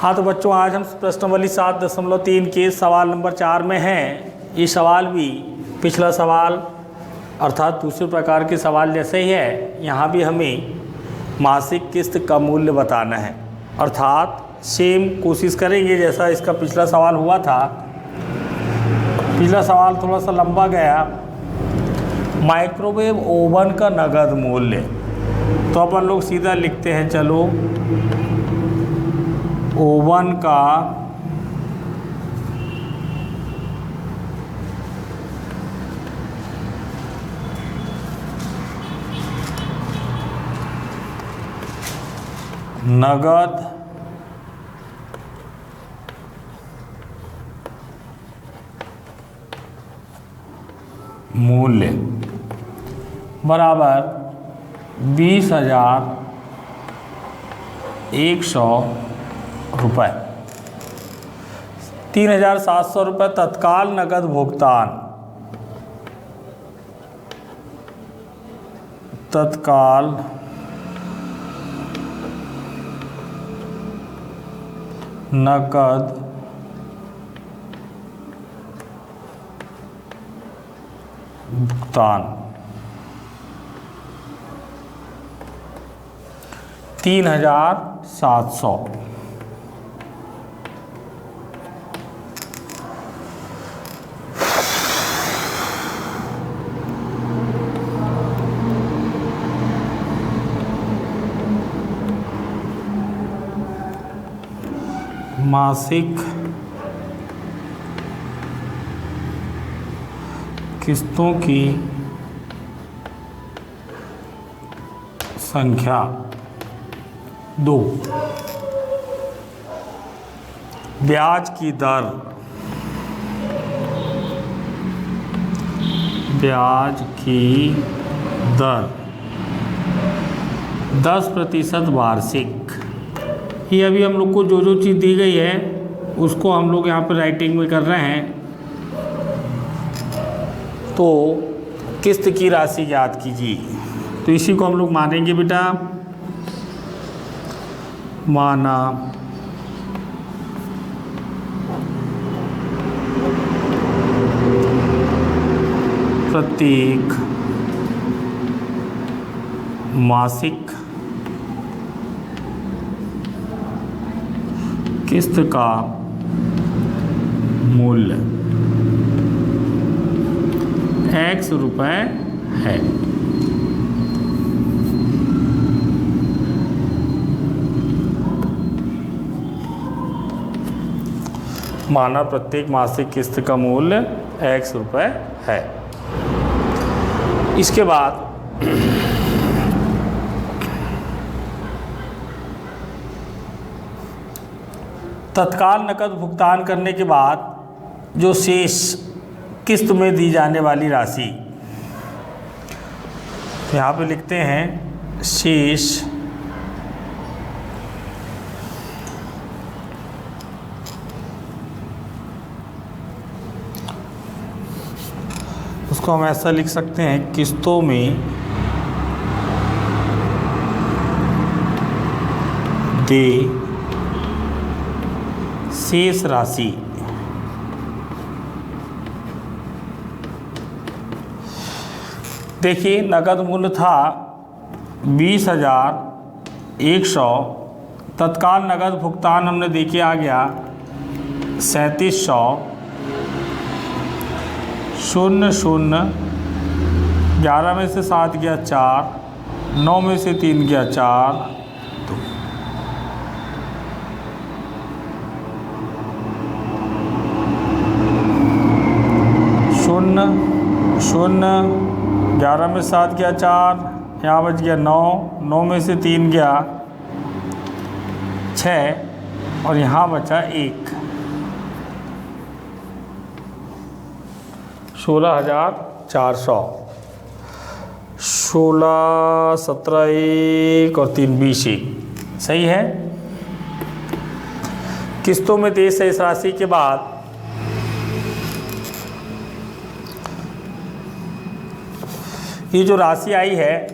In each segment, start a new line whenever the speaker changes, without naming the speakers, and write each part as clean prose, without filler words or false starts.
हाँ तो बच्चों, आज हम प्रश्नावली 7.3 के सवाल नंबर 4 में हैं। ये सवाल भी पिछला सवाल अर्थात दूसरे प्रकार के सवाल जैसे ही है। यहाँ भी हमें मासिक किस्त का मूल्य बताना है, अर्थात सेम कोशिश करेंगे जैसा इसका पिछला सवाल हुआ था। पिछला सवाल थोड़ा सा लंबा गया। माइक्रोवेव ओवन का नगद मूल्य, तो अपन लोग सीधा लिखते हैं। चलो, ओवन का नगद मूल्य बराबर 20,100 रुपये। 3,700 रुपये तत्काल नगद भुगतान, तत्काल नकद भुगतान 3,700। मासिक किस्तों की संख्या 2। ब्याज की दर, ब्याज की दर 10% वार्षिक। ये अभी हम लोग को जो जो चीज़ दी गई है उसको हम लोग यहाँ पर राइटिंग में कर रहे हैं। तो किस्त की राशि याद कीजिए, तो इसी को हम लोग मानेंगे बेटा। माना प्रत्येक मासिक किस्त का मूल्य X रुपये है। माना प्रत्येक मासिक किस्त का मूल्य X रुपये है। इसके बाद तत्काल नकद भुगतान करने के बाद जो शेष किस्त में दी जाने वाली राशि, तो यहाँ पे लिखते हैं शेष उसको हम ऐसा लिख सकते हैं, किस्तों में दे शेष राशि। देखिए, नकद मूल्य था 20,100, तत्काल नकद भुगतान हमने देखे आ गया 3,700। 0 11 में से 7 गया 4, 9 में से 3 गया 4, 0 11 में 7 गया 4, यहाँ बच गया 9, 9 में से 3 गया 6 और यहाँ बचा 1। 16,400। 16, 17, 1 और 3, 20, 1 सही है। किस्तों में देय शेष राशि के बाद ये जो राशि आई है,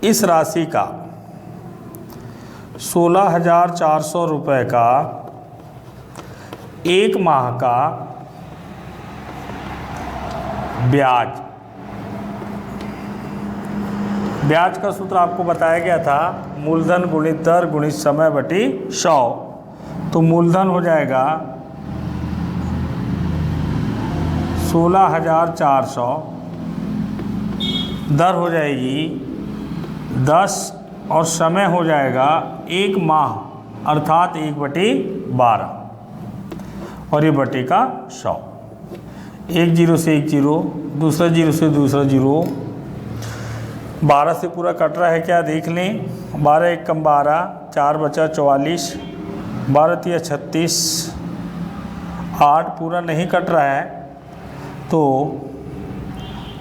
इस राशि का 16,400 रुपये का एक माह का ब्याज। ब्याज का सूत्र आपको बताया गया था, मूलधन गुणित दर गुणित समय बटी 100। तो मूलधन हो जाएगा 16,400, दर हो जाएगी 10 और समय हो जाएगा एक माह अर्थात 1/12 और ये बटे का 100। एक जीरो से एक जीरो, दूसरा जीरो से दूसरा जीरो, 12 से पूरा कट रहा है क्या देख लें। 12 एक कम 12, 4 बचा 44, 12 तिया 36, 8 पूरा नहीं कट रहा है तो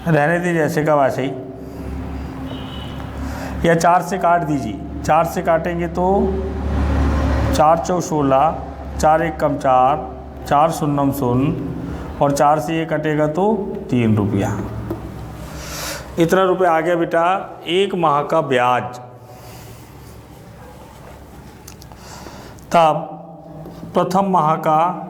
रहने दीजिए जैसे का वैसे ही, या 4 से काट दीजिए। 4 से काटेंगे तो 4 चौ 16, 4 एक कम 4, 4 शून्यम शून्य और 4 से ये कटेगा तो 3 रुपया। इतना रुपये आ गया बेटा एक माह का ब्याज। तब प्रथम माह का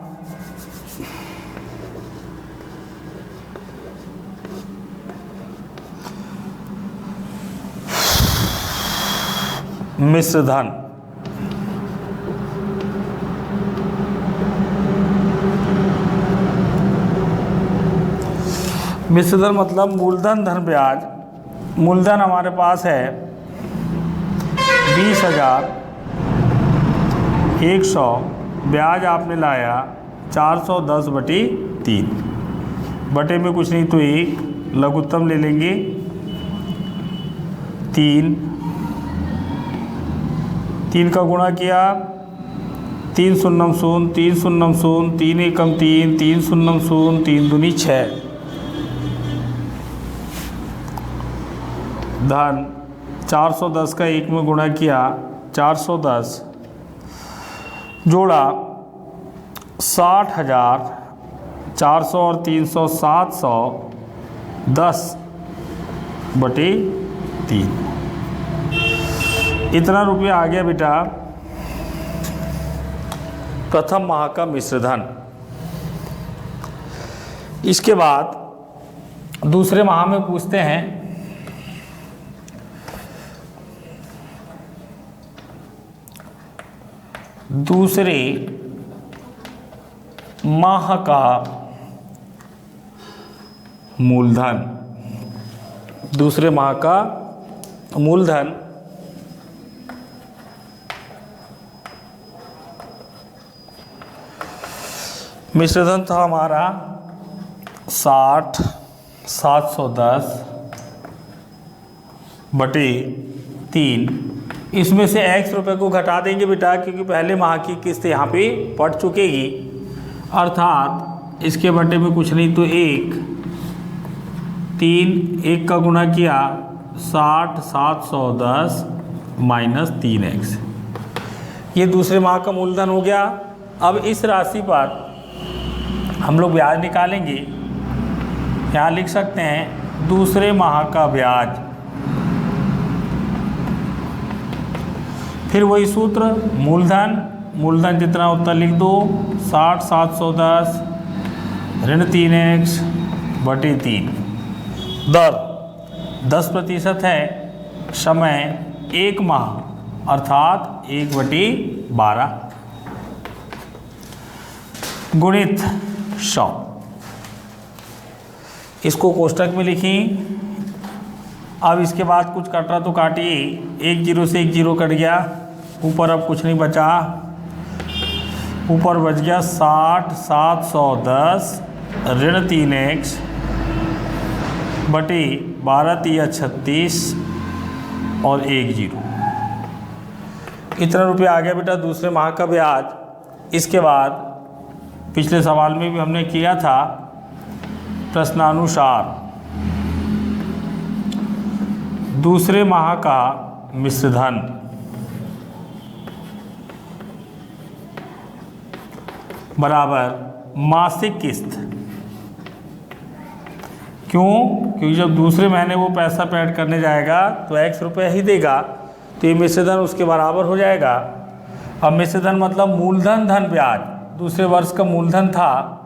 मिश्र धन। मिश्र धन मतलब मूलधन धन ब्याज। मूलधन हमारे पास है 20,100, ब्याज आपने लाया 410/3, बटे में कुछ नहीं तो 1, लघुत्तम ले लेंगे 3 का गुणा किया 3 शून्यम शून्य, 3 शून्यम शून्य, 3 एकम 3, 3 शून्यम शून्य, 3 दूनी 6, धन 410 का 1 में गुणा किया 410, जोड़ा 60,400 और 300 710/3। इतना रुपया आ गया बेटा प्रथम माह का मिश्र धन। इसके बाद दूसरे माह में पूछते हैं दूसरे माह का मूलधन। दूसरे माह का मूलधन मिश्रधन था हमारा 60,710/3। इसमें से x रुपये को घटा देंगे बेटा, क्योंकि पहले माह की किस्त यहाँ पे पड़ चुकेगी, अर्थात इसके बटे में कुछ नहीं तो 1, 3 1 का गुणा किया 60,710 - 3x। ये दूसरे माह का मूलधन हो गया। अब इस राशि पर हम लोग ब्याज निकालेंगे। यहाँ लिख सकते हैं दूसरे माह का ब्याज, फिर वही सूत्र मूलधन जितना उतना लिख दो 60,710 ऋण 3x/3। दर 10% है, समय 1 माह अर्थात 1/12 गुणित 100। इसको कोष्टक में लिखी। अब इसके बाद कुछ कट रहा तो काटिए। 1 जीरो से 1 जीरो कट गया, ऊपर अब कुछ नहीं बचा, ऊपर बच गया 60,710 ऋण 3x/12 तिया 36 और 1 जीरो। इतना रुपया आ गया बेटा दूसरे माह का ब्याज। इसके बाद पिछले सवाल में भी हमने किया था प्रश्नानुसार दूसरे माह का मिश्रधन बराबर मासिक किस्त। क्यों? क्योंकि जब दूसरे महीने वो पैसा पे ऐड करने जाएगा तो x रुपये ही देगा, तो ये मिश्र धन उसके बराबर हो जाएगा। अब मिश्र धन मतलब मूलधन धन ब्याज, दूसरे वर्ष का मूलधन था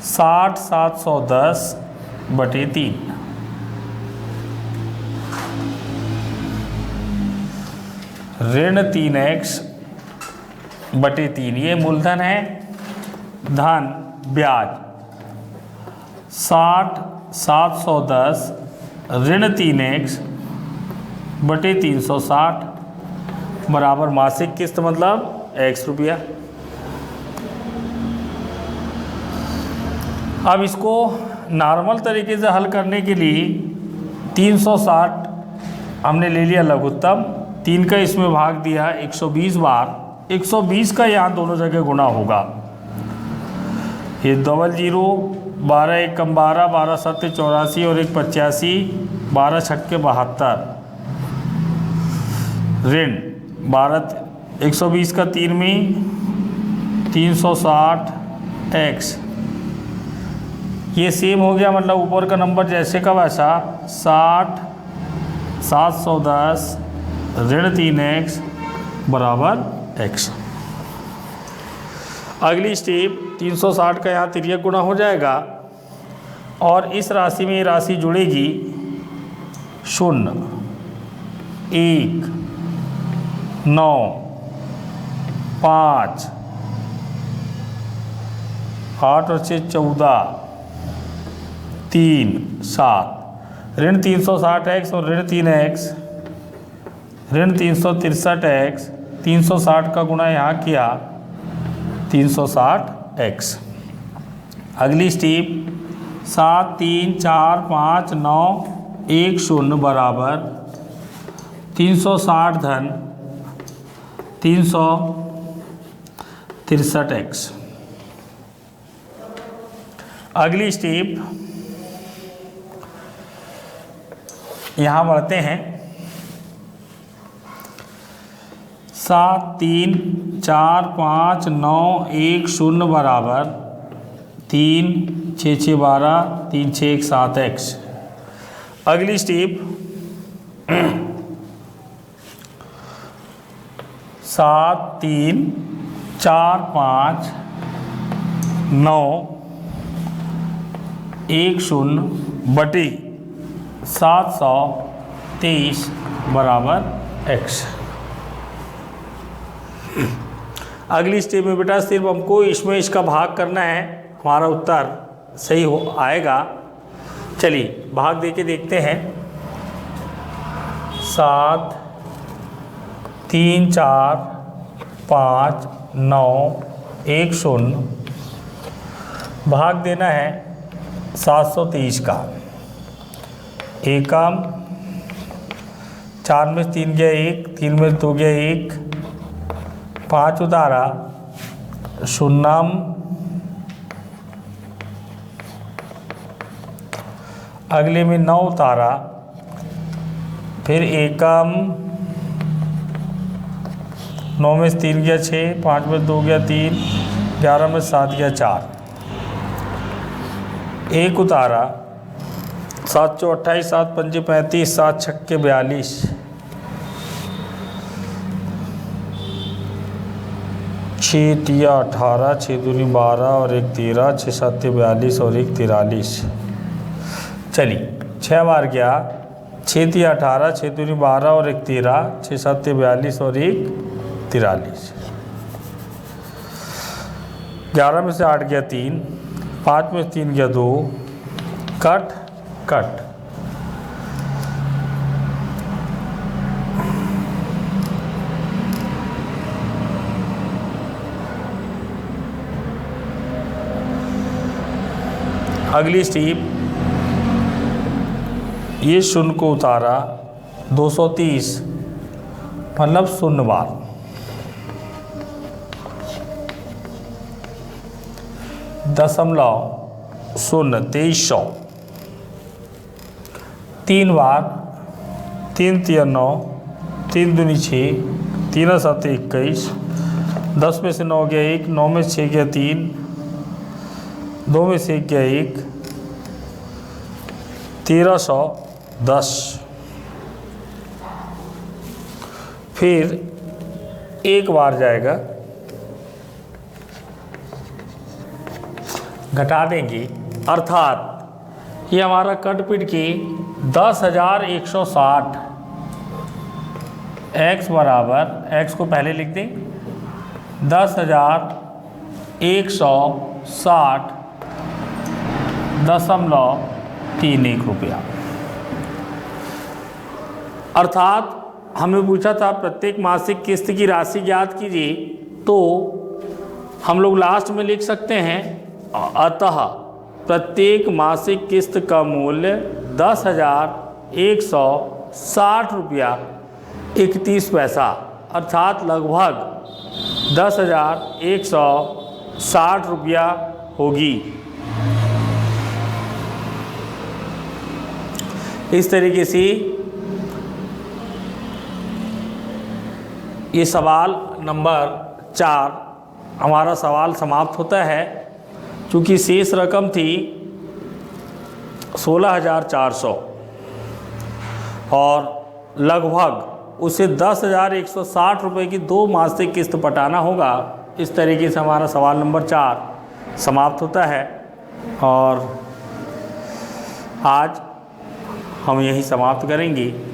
60,710/3, ऋण 3x/3, ये मूलधन है। धन ब्याज 60,710 ऋण 3x/360 बराबर मासिक किस्त मतलब x रुपया। अब इसको नॉर्मल तरीके से हल करने के लिए 360 हमने ले लिया लघुत्तम, 3 का इसमें भाग दिया 120 बार, 120 का यहाँ दोनों जगह गुणा होगा। ये डबल 0, 12 1 कम 12, 12 7 84 और 1 85, 12 6 72, ऋण 12 120 का 3 में 360x, ये सेम हो गया, मतलब ऊपर का नंबर जैसे का वैसा 60,710 ऋण 3x बराबर x। अगली स्टेप 360 का यहाँ तिर्यक गुणा हो जाएगा और इस राशि में ये राशि जुड़ेगी 0 1 9 5 8 और 6 14 3 7, ऋण 360x और ऋण 3x, ऋण 363x, 360 का गुणा यहाँ किया 360x। अगली स्टेप 7 3 4 5 9 1 0 बराबर 360 धन 363x। अगली स्टेप यहाँ बढ़ते हैं। 7 3 4 5 9 1 0 बराबर 3 6 6 12 3 6 1 7x। अगली स्टेप 7 3 4 5 9 1 0 बटे 723 बराबर x। अगली स्टेप में बेटा सिर्फ हमको इसमें इसका भाग करना है, हमारा उत्तर सही हो आएगा। चलिए भाग देके देखते हैं। 7 3 4 5 9 1 0 भाग देना है 730 का। एकम 4 में 3 गया 1, 3 में 2 गया 1, 5 उतारा 0, अगले में 9 उतारा, फिर एकम 9 में 3 गया 6, 5 में 2 गया 3, 11 में 7 गया 4, 1 उतारा 7 चौ 28, 7 पंजे 35, 7 छक्के 42, 6 तिया 18, 6 दूनी 12 और 1 13, 6 7 42 और 1 43। चलिए 6 बार गया, 6 तिया 18, 6 दूनी 12 और 1 13, 6 7 42 और 1 43। 11 में से 8 गया 3, 5 में 3 गया 2, कट कट। अगली स्टेप ये 0 को उतारा 230 मतलब 0 बार, दशमलव 0 2300, 3 बार, 3 तिया 9, 3 दूनी 6, 3 7 21, 10 में से 9 गया 1, 9 में 6 गया 3, 2 में से 1 गया 1, 1310। फिर एक बार जाएगा, घटा देंगे, अर्थात ये हमारा कटपिट की 10,160 x बराबर, x को पहले लिख दें 10,160.31 रुपया। अर्थात हमें पूछा था प्रत्येक मासिक किस्त की राशि ज्ञात कीजिए, तो हम लोग लास्ट में लिख सकते हैं अतः प्रत्येक मासिक किस्त का मूल्य 10,160 रुपया 31 पैसा, अर्थात लगभग 10,160 रुपया होगी। इस तरीके से ये सवाल नंबर 4 हमारा सवाल समाप्त होता है। चूँकि शेष रकम थी 16,400 और लगभग उसे 10,160 रुपये की 2 मासिक किस्त पटाना होगा। इस तरीके से हमारा सवाल नंबर 4 समाप्त होता है और आज हम यही समाप्त करेंगे।